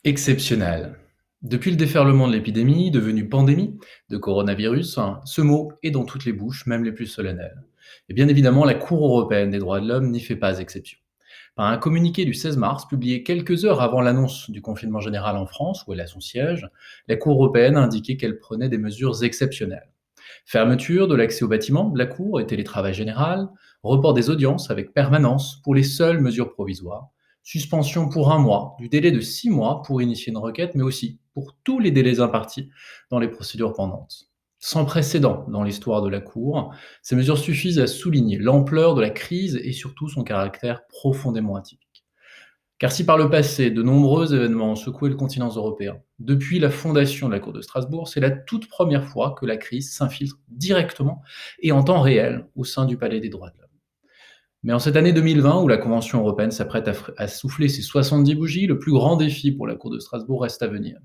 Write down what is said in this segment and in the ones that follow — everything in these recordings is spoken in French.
Exceptionnel. Depuis le déferlement de l'épidémie, devenue pandémie de coronavirus, ce mot est dans toutes les bouches, même les plus solennelles. Et bien évidemment, la Cour européenne des droits de l'homme n'y fait pas exception. Par un communiqué du 16 mars, publié quelques heures avant l'annonce du confinement général en France, où elle a son siège, la Cour européenne a indiqué qu'elle prenait des mesures exceptionnelles. Fermeture de l'accès aux bâtiments de la Cour et télétravail général, report des audiences avec permanence pour les seules mesures provisoires, suspension pour 1 mois du délai de 6 mois pour initier une requête, mais aussi pour tous les délais impartis dans les procédures pendantes. Sans précédent dans l'histoire de la Cour, ces mesures suffisent à souligner l'ampleur de la crise et surtout son caractère profondément atypique. Car si par le passé, de nombreux événements ont secoué le continent européen, depuis la fondation de la Cour de Strasbourg, c'est la toute première fois que la crise s'infiltre directement et en temps réel au sein du Palais des droits de l'homme. Mais en cette année 2020, où la Convention européenne s'apprête à souffler ses 70 bougies, le plus grand défi pour la Cour de Strasbourg reste à venir.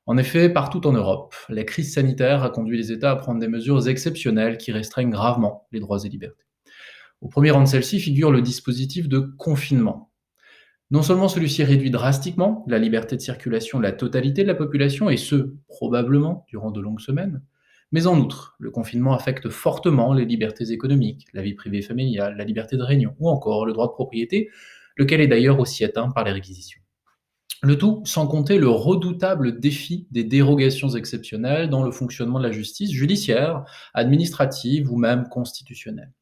En effet, partout en Europe, la crise sanitaire a conduit les États à prendre des mesures exceptionnelles qui restreignent gravement les droits et libertés. Au premier rang de celles-ci figure le dispositif de confinement. Non seulement celui-ci réduit drastiquement la liberté de circulation de la totalité de la population, et ce, probablement, durant de longues semaines, mais en outre, le confinement affecte fortement les libertés économiques, la vie privée et familiale, la liberté de réunion, ou encore le droit de propriété, lequel est d'ailleurs aussi atteint par les réquisitions. Le tout sans compter le redoutable défi des dérogations exceptionnelles dans le fonctionnement de la justice judiciaire, administrative ou même constitutionnelle.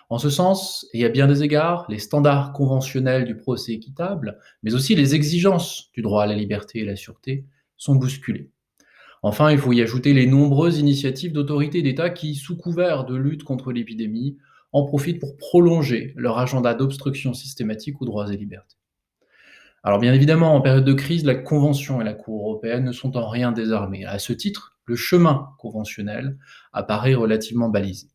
En ce sens, et à bien des égards, les standards conventionnels du procès équitable, mais aussi les exigences du droit à la liberté et la sûreté, sont bousculés. Enfin, il faut y ajouter les nombreuses initiatives d'autorités d'État qui, sous couvert de lutte contre l'épidémie, en profitent pour prolonger leur agenda d'obstruction systématique aux droits et libertés. Alors bien évidemment, en période de crise, la Convention et la Cour européenne ne sont en rien désarmées. À ce titre, le chemin conventionnel apparaît relativement balisé.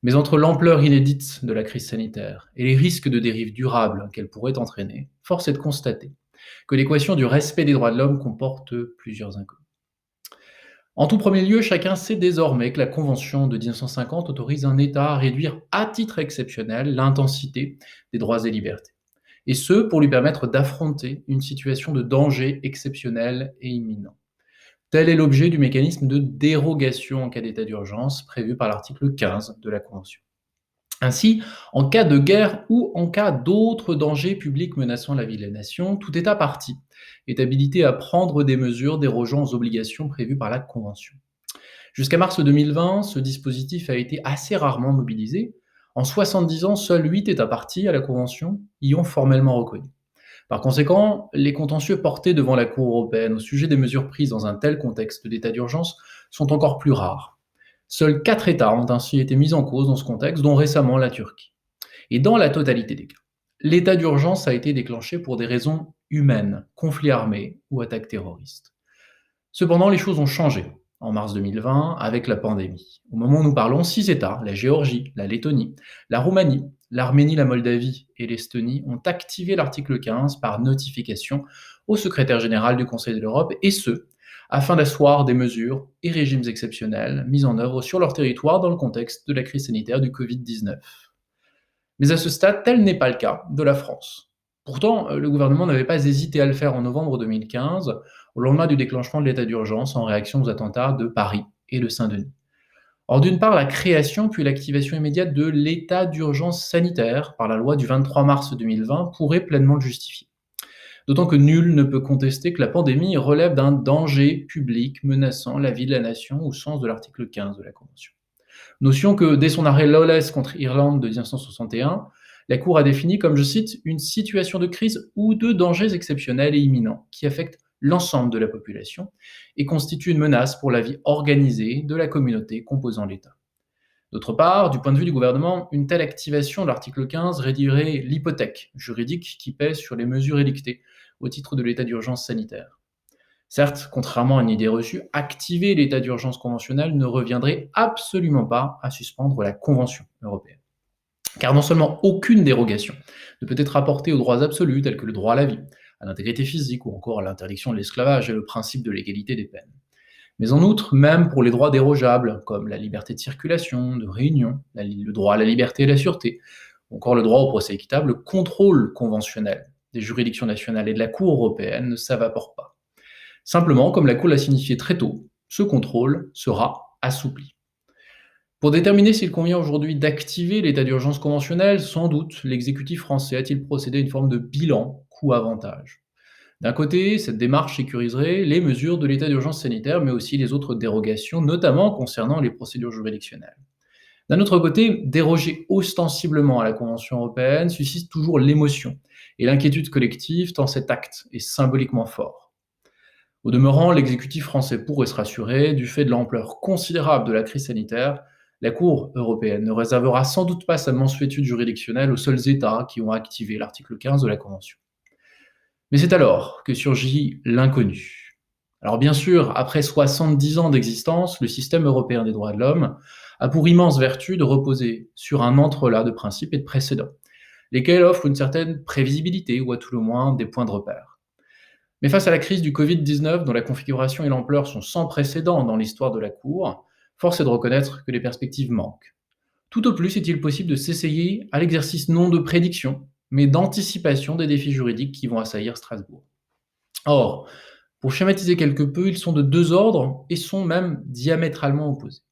Mais entre l'ampleur inédite de la crise sanitaire et les risques de dérive durable qu'elle pourrait entraîner, force est de constater que l'équation du respect des droits de l'homme comporte plusieurs inconnues. En tout premier lieu, chacun sait désormais que la Convention de 1950 autorise un État à réduire à titre exceptionnel l'intensité des droits et libertés, et ce pour lui permettre d'affronter une situation de danger exceptionnel et imminent. Tel est l'objet du mécanisme de dérogation en cas d'état d'urgence prévu par l'article 15 de la Convention. Ainsi, en cas de guerre ou en cas d'autres dangers publics menaçant la vie de la nation, tout État partie est habilité à prendre des mesures dérogeant aux obligations prévues par la Convention. Jusqu'à mars 2020, ce dispositif a été assez rarement mobilisé. En 70 ans, seuls 8 États parties à la Convention y ont formellement reconnu. Par conséquent, les contentieux portés devant la Cour européenne au sujet des mesures prises dans un tel contexte d'état d'urgence sont encore plus rares. Seuls 4 États ont ainsi été mis en cause dans ce contexte, dont récemment la Turquie. Et dans la totalité des cas, l'état d'urgence a été déclenché pour des raisons humaines, conflits armés ou attaques terroristes. Cependant, les choses ont changé en mars 2020 avec la pandémie. Au moment où nous parlons, 6 États, la Géorgie, la Lettonie, la Roumanie, l'Arménie, la Moldavie et l'Estonie, ont activé l'article 15 par notification au secrétaire général du Conseil de l'Europe, et ce, afin d'asseoir des mesures et régimes exceptionnels mis en œuvre sur leur territoire dans le contexte de la crise sanitaire du Covid-19. Mais à ce stade, tel n'est pas le cas de la France. Pourtant, le gouvernement n'avait pas hésité à le faire en novembre 2015, au lendemain du déclenchement de l'état d'urgence en réaction aux attentats de Paris et de Saint-Denis. Or, d'une part, la création puis l'activation immédiate de l'état d'urgence sanitaire par la loi du 23 mars 2020 pourrait pleinement le justifier. D'autant que nul ne peut contester que la pandémie relève d'un danger public menaçant la vie de la nation au sens de l'article 15 de la Convention. Notion que, dès son arrêt Lawless contre Irlande de 1961, la Cour a défini comme, je cite, une situation de crise ou de dangers exceptionnels et imminents qui affectent l'ensemble de la population et constitue une menace pour la vie organisée de la communauté composant l'État. D'autre part, du point de vue du gouvernement, une telle activation de l'article 15 réduirait l'hypothèque juridique qui pèse sur les mesures édictées au titre de l'état d'urgence sanitaire. Certes, contrairement à une idée reçue, activer l'état d'urgence conventionnel ne reviendrait absolument pas à suspendre la Convention européenne. Car non seulement aucune dérogation ne peut être apportée aux droits absolus tels que le droit à la vie, à l'intégrité physique ou encore à l'interdiction de l'esclavage et le principe de l'égalité des peines. Mais en outre, même pour les droits dérogeables, comme la liberté de circulation, de réunion, le droit à la liberté et la sûreté, ou encore le droit au procès équitable, le contrôle conventionnel des juridictions nationales et de la Cour européenne ne s'évapore pas. Simplement, comme la Cour l'a signifié très tôt, ce contrôle sera assoupli. Pour déterminer s'il convient aujourd'hui d'activer l'état d'urgence conventionnel, sans doute l'exécutif français a-t-il procédé à une forme de bilan coût-avantage. D'un côté, cette démarche sécuriserait les mesures de l'état d'urgence sanitaire, mais aussi les autres dérogations, notamment concernant les procédures juridictionnelles. D'un autre côté, déroger ostensiblement à la Convention européenne suscite toujours l'émotion et l'inquiétude collective tant cet acte est symboliquement fort. Au demeurant, l'exécutif français pourrait se rassurer, du fait de l'ampleur considérable de la crise sanitaire, la Cour européenne ne réservera sans doute pas sa mansuétude juridictionnelle aux seuls États qui ont activé l'article 15 de la Convention. Mais c'est alors que surgit l'inconnu. Alors bien sûr, après 70 ans d'existence, le système européen des droits de l'homme a pour immense vertu de reposer sur un entrelac de principes et de précédents, lesquels offrent une certaine prévisibilité ou à tout le moins des points de repère. Mais face à la crise du Covid-19, dont la configuration et l'ampleur sont sans précédent dans l'histoire de la Cour, force est de reconnaître que les perspectives manquent. Tout au plus est-il possible de s'essayer à l'exercice non de prédiction, mais d'anticipation des défis juridiques qui vont assaillir Strasbourg. Or, pour schématiser quelque peu, ils sont de deux ordres et sont même diamétralement opposés.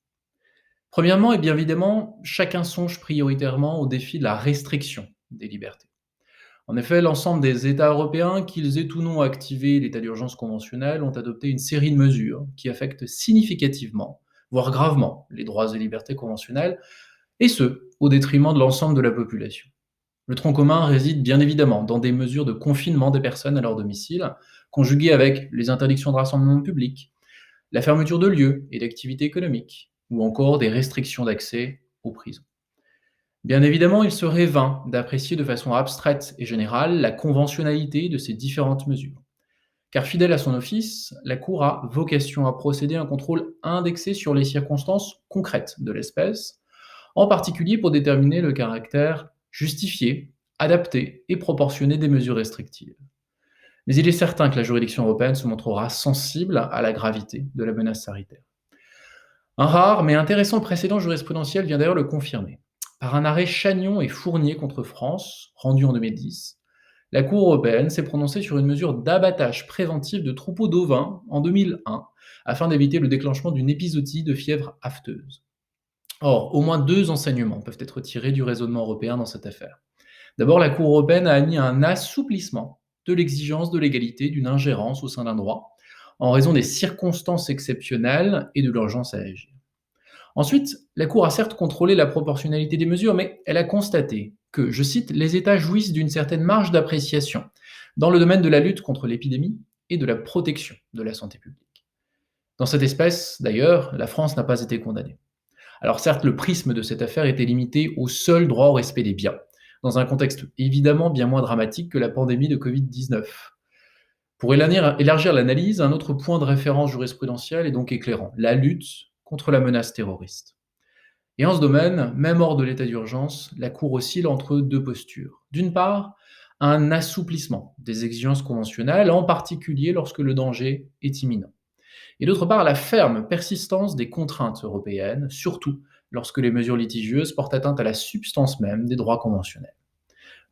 Premièrement, et bien évidemment, chacun songe prioritairement au défi de la restriction des libertés. En effet, l'ensemble des États européens, qu'ils aient ou non activé l'état d'urgence conventionnel, ont adopté une série de mesures qui affectent significativement, voire gravement, les droits et libertés conventionnels, et ce, au détriment de l'ensemble de la population. Le tronc commun réside bien évidemment dans des mesures de confinement des personnes à leur domicile, conjuguées avec les interdictions de rassemblement public, la fermeture de lieux et d'activités économiques, ou encore des restrictions d'accès aux prisons. Bien évidemment, il serait vain d'apprécier de façon abstraite et générale la conventionnalité de ces différentes mesures. Car fidèle à son office, la Cour a vocation à procéder à un contrôle indexé sur les circonstances concrètes de l'espèce, en particulier pour déterminer le caractère justifié, adapté et proportionné des mesures restrictives. Mais il est certain que la juridiction européenne se montrera sensible à la gravité de la menace sanitaire. Un rare mais intéressant précédent jurisprudentiel vient d'ailleurs le confirmer. Par un arrêt Chagnon et Fournier contre France, rendu en 2010, la Cour européenne s'est prononcée sur une mesure d'abattage préventif de troupeaux d'ovins en 2001, afin d'éviter le déclenchement d'une épizootie de fièvre afteuse. Or, au moins deux enseignements peuvent être tirés du raisonnement européen dans cette affaire. D'abord, la Cour européenne a admis un assouplissement de l'exigence de légalité d'une ingérence au sein d'un droit, en raison des circonstances exceptionnelles et de l'urgence à agir. Ensuite, la Cour a certes contrôlé la proportionnalité des mesures, mais elle a constaté que, je cite, les États jouissent d'une certaine marge d'appréciation dans le domaine de la lutte contre l'épidémie et de la protection de la santé publique. Dans cette espèce, d'ailleurs, la France n'a pas été condamnée. Alors certes, le prisme de cette affaire était limité au seul droit au respect des biens, dans un contexte évidemment bien moins dramatique que la pandémie de Covid-19. Pour élargir l'analyse, un autre point de référence jurisprudentiel est donc éclairant, la lutte contre la menace terroriste. Et en ce domaine, même hors de l'état d'urgence, la Cour oscille entre deux postures. D'une part, un assouplissement des exigences conventionnelles, en particulier lorsque le danger est imminent. Et d'autre part, la ferme persistance des contraintes européennes, surtout lorsque les mesures litigieuses portent atteinte à la substance même des droits conventionnels.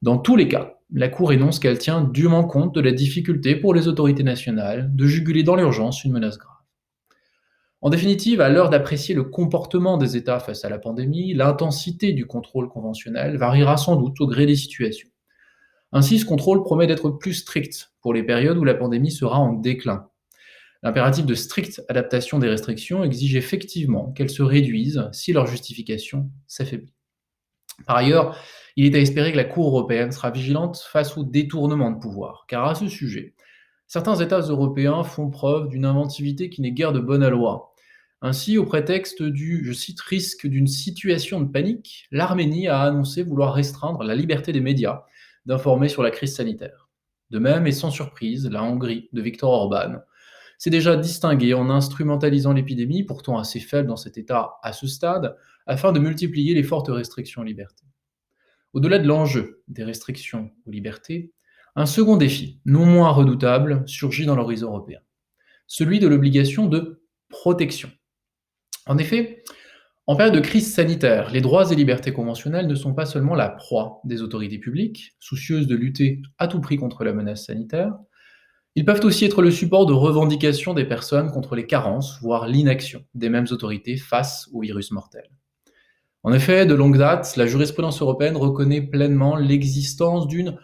Dans tous les cas, la Cour énonce qu'elle tient dûment compte de la difficulté pour les autorités nationales de juguler dans l'urgence une menace grave. En définitive, à l'heure d'apprécier le comportement des États face à la pandémie, l'intensité du contrôle conventionnel variera sans doute au gré des situations. Ainsi, ce contrôle promet d'être plus strict pour les périodes où la pandémie sera en déclin. L'impératif de stricte adaptation des restrictions exige effectivement qu'elles se réduisent si leur justification s'affaiblit. Par ailleurs, il est à espérer que la Cour européenne sera vigilante face au détournement de pouvoir, car à ce sujet, certains États européens font preuve d'une inventivité qui n'est guère de bonne aloi. Ainsi, au prétexte du, je cite, risque d'une situation de panique, l'Arménie a annoncé vouloir restreindre la liberté des médias d'informer sur la crise sanitaire. De même, et sans surprise, la Hongrie de Viktor Orban s'est déjà distinguée en instrumentalisant l'épidémie, pourtant assez faible dans cet État à ce stade, afin de multiplier les fortes restrictions aux libertés. Au-delà de l'enjeu des restrictions aux libertés, un second défi, non moins redoutable, surgit dans l'horizon européen, celui de l'obligation de protection. En effet, En période de crise sanitaire, les droits et libertés conventionnelles ne sont pas seulement la proie des autorités publiques, soucieuses de lutter à tout prix contre la menace sanitaire, ils peuvent aussi être le support de revendications des personnes contre les carences, voire l'inaction des mêmes autorités face au virus mortel. En effet, de longue date, la jurisprudence européenne reconnaît pleinement l'existence d'une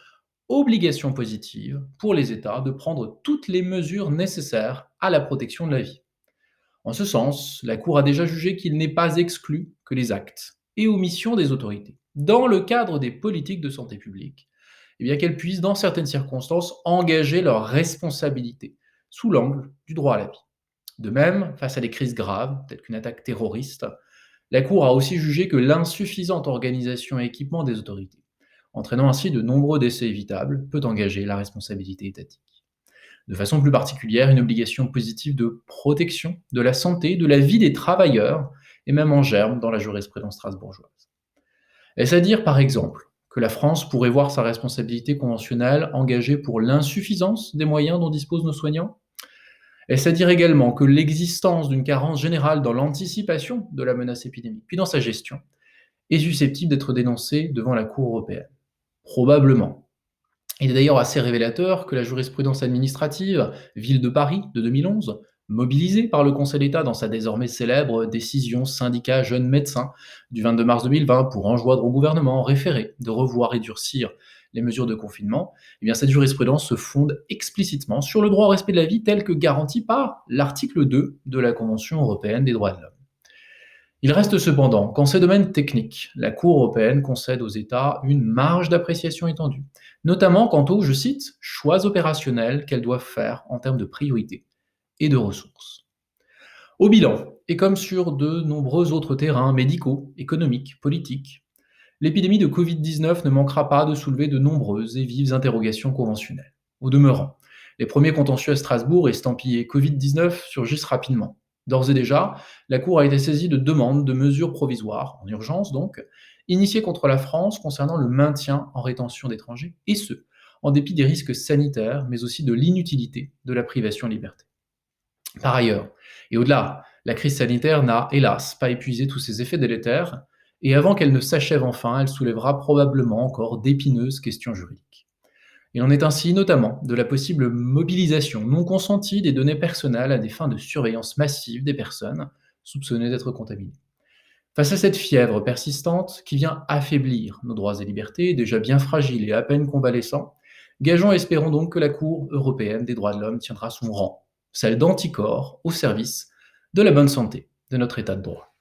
obligation positive pour les États de prendre toutes les mesures nécessaires à la protection de la vie. En ce sens, la Cour a déjà jugé qu'il n'est pas exclu que les actes et omissions des autorités, dans le cadre des politiques de santé publique, eh bien qu'elles puissent, dans certaines circonstances, engager leurs responsabilités sous l'angle du droit à la vie. De même, face à des crises graves, telles qu'une attaque terroriste, la Cour a aussi jugé que l'insuffisante organisation et équipement des autorités, entraînant ainsi de nombreux décès évitables, peut engager la responsabilité étatique. De façon plus particulière, une obligation positive de protection de la santé, de la vie des travailleurs, est même en germe dans la jurisprudence strasbourgeoise. Est-ce à dire, par exemple, que la France pourrait voir sa responsabilité conventionnelle engagée pour l'insuffisance des moyens dont disposent nos soignants? Est-ce à dire également que l'existence d'une carence générale dans l'anticipation de la menace épidémique, puis dans sa gestion, est susceptible d'être dénoncée devant la Cour européenne? Probablement. Il est d'ailleurs assez révélateur que la jurisprudence administrative Ville de Paris de 2011, mobilisée par le Conseil d'État dans sa désormais célèbre décision syndicat jeunes médecins du 22 mars 2020 pour enjoindre au gouvernement référé de revoir et durcir les mesures de confinement, eh bien cette jurisprudence se fonde explicitement sur le droit au respect de la vie tel que garanti par l'article 2 de la Convention européenne des droits de l'homme. Il reste cependant qu'en ces domaines techniques, la Cour européenne concède aux États une marge d'appréciation étendue, notamment quant aux, je cite, choix opérationnels qu'elles doivent faire en termes de priorité et de ressources. Au bilan, et comme sur de nombreux autres terrains médicaux, économiques, politiques, l'épidémie de Covid-19 ne manquera pas de soulever de nombreuses et vives interrogations conventionnelles. Au demeurant, les premiers contentieux à Strasbourg estampillés Covid-19 surgissent rapidement. D'ores et déjà, la Cour a été saisie de demandes de mesures provisoires, en urgence donc, initiées contre la France concernant le maintien en rétention d'étrangers, et ce, en dépit des risques sanitaires, mais aussi de l'inutilité de la privation de liberté. Par ailleurs, et au-delà, la crise sanitaire n'a, hélas, pas épuisé tous ses effets délétères, et avant qu'elle ne s'achève enfin, elle soulèvera probablement encore d'épineuses questions juridiques. Il en est ainsi notamment de la possible mobilisation non consentie des données personnelles à des fins de surveillance massive des personnes soupçonnées d'être contaminées. Face à cette fièvre persistante qui vient affaiblir nos droits et libertés, déjà bien fragiles et à peine convalescents, gageons et espérons donc que la Cour européenne des droits de l'homme tiendra son rang, celle d'anticorps au service de la bonne santé de notre État de droit.